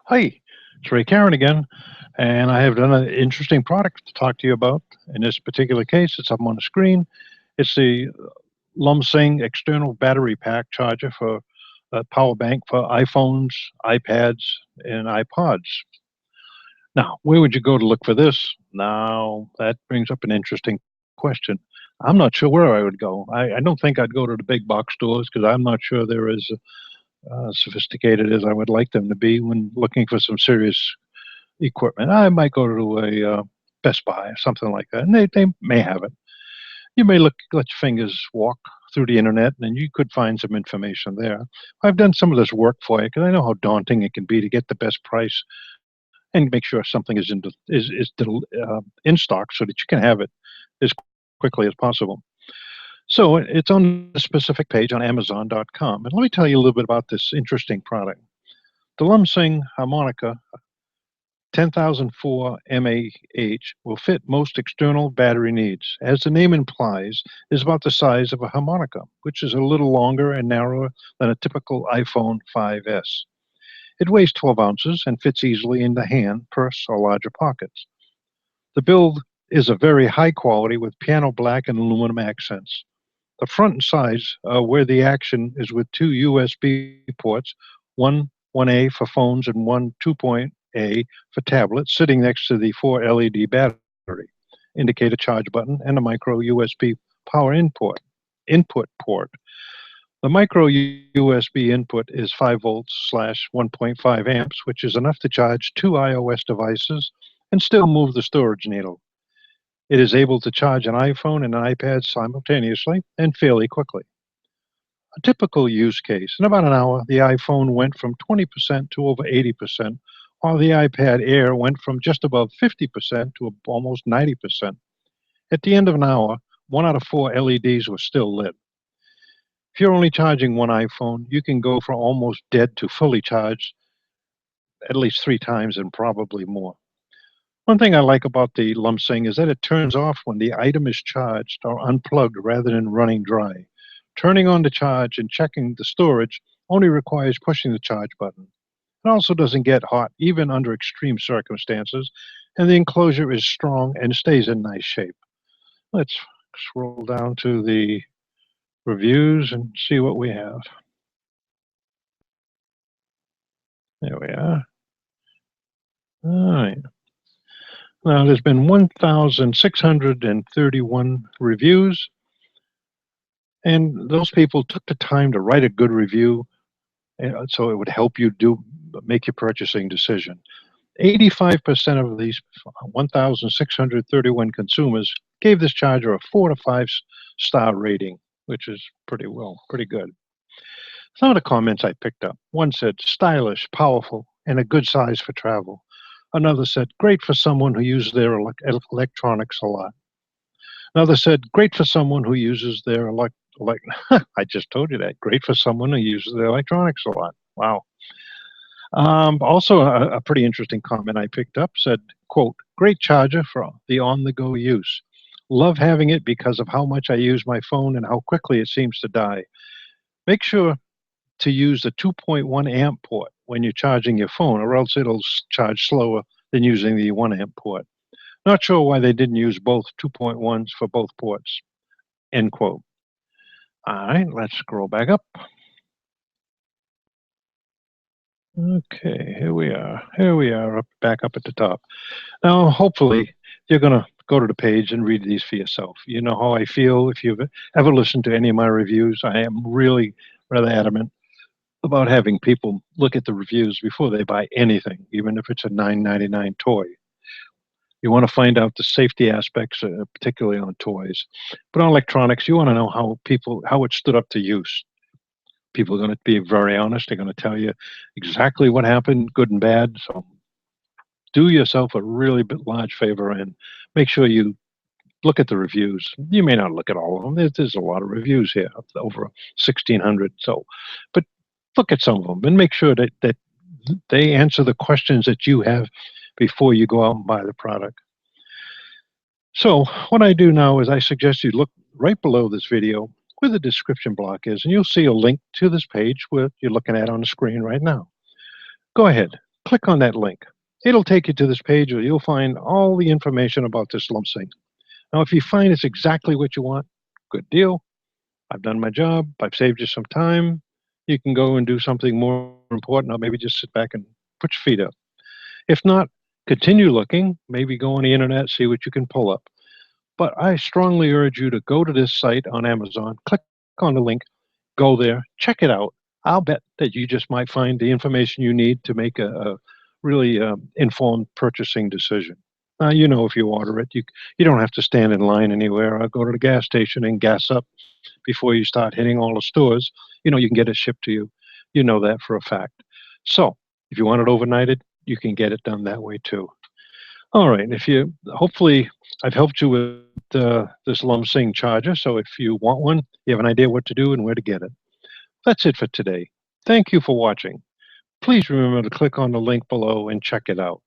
Hi, it's Ray Karen again, and I have done an interesting product to talk to you about. In this particular case, it's up on the screen. It's the Lumsing external battery pack charger for a power bank for iPhones, iPads, and iPods. Now, where would you go to look for this? Now, that brings up an interesting question. I'm not sure where I would go. I don't think I'd go to the big box stores because I'm not sure they're as sophisticated as I would like them to be when looking for some serious equipment. I might go to a Best Buy or something like that, and they may have it. You may let your fingers walk through the internet, and you could find some information there. I've done some of this work for you because I know how daunting it can be to get the best price and make sure something is in stock so that you can have it as quickly as possible. So it's on the specific page on Amazon.com, and let me tell you a little bit about this interesting product. The Lumsing harmonica 10,004 mAh will fit most external battery needs. As the name implies, is about the size of a harmonica, which is a little longer and narrower than a typical iPhone 5S. It weighs 12 ounces and fits easily in the hand, purse, or larger pockets. The build is a very high quality with piano black and aluminum accents. The front and sides are where the action is with two USB ports, one 1A for phones and one 2.A for tablets, sitting next to the four LED battery, indicate a charge button, and a micro USB power input port. The micro USB input is 5 volts slash 1.5 amps, which is enough to charge two iOS devices and still move the storage needle. It is able to charge an iPhone and an iPad simultaneously and fairly quickly. A typical use case: in about an hour, the iPhone went from 20% to over 80%, while the iPad Air went from just above 50% to almost 90%. At the end of an hour, one out of four LEDs was still lit. If you're only charging one iPhone, you can go from almost dead to fully charged at least three times and probably more. One thing I like about the Lumsing is that it turns off when the item is charged or unplugged rather than running dry. Turning on the charge and checking the storage only requires pushing the charge button. It also doesn't get hot even under extreme circumstances, and the enclosure is strong and stays in nice shape. Let's scroll down to the reviews and see what we have. There we are. All right. Now, there's been 1,631 reviews, and those people took the time to write a good review, so it would help you make your purchasing decision. 85% of these 1,631 consumers gave this charger a 4 to 5 star rating, which is pretty good. Some of the comments I picked up: one said, stylish, powerful, and a good size for travel. Another said, great for someone who uses their electronics a lot. Another said, great for someone who uses their I just told you that. Great for someone who uses their electronics a lot. Wow. Also, a pretty interesting comment I picked up said, quote, great charger for the on-the-go use. Love having it because of how much I use my phone and how quickly it seems to die. Make sure to use the 2.1 amp port when you're charging your phone, or else it'll charge slower than using the 1 amp port. Not sure why they didn't use both 2.1s for both ports. End quote. All right, let's scroll back up. Okay, here we are. Here we are, back up at the top. Now, hopefully, you're going to go to the page and read these for yourself. You know how I feel. If you've ever listened to any of my reviews, I am really rather adamant about having people look at the reviews before they buy anything, even if it's a $9.99 toy. You want to find out the safety aspects, particularly on toys. But on electronics, you want to know how it stood up to use. People are going to be very honest. They're going to tell you exactly what happened, good and bad. So do yourself a really large favor and make sure you look at the reviews. You may not look at all of them. There's a lot of reviews here, over 1,600. So, but look at some of them and make sure that they answer the questions that you have before you go out and buy the product. So what I do now is I suggest you look right below this video where the description block is, and you'll see a link to this page where you're looking at on the screen right now. Go ahead, Click on that link. It'll take you to this page where you'll find all the information about this Lumsing. Now, if you find it's exactly what you want, good deal. I've done my job. I've saved you some time. You can go and do something more important, or maybe just sit back and put your feet up. If not, continue looking. Maybe go on the internet, see what you can pull up. But I strongly urge you to go to this site on Amazon, click on the link, go there, check it out. I'll bet that you just might find the information you need to make a really informed purchasing decision. You know, if you order it, you don't have to stand in line anywhere or go to the gas station and gas up before you start hitting all the stores. You know, you can get it shipped to you. You know that for a fact. So if you want it overnighted, you can get it done that way too. All right. If you hopefully I've helped you with this Lumsing charger. So if you want one, you have an idea what to do and where to get it. That's it for today. Thank you for watching. Please remember to click on the link below and check it out.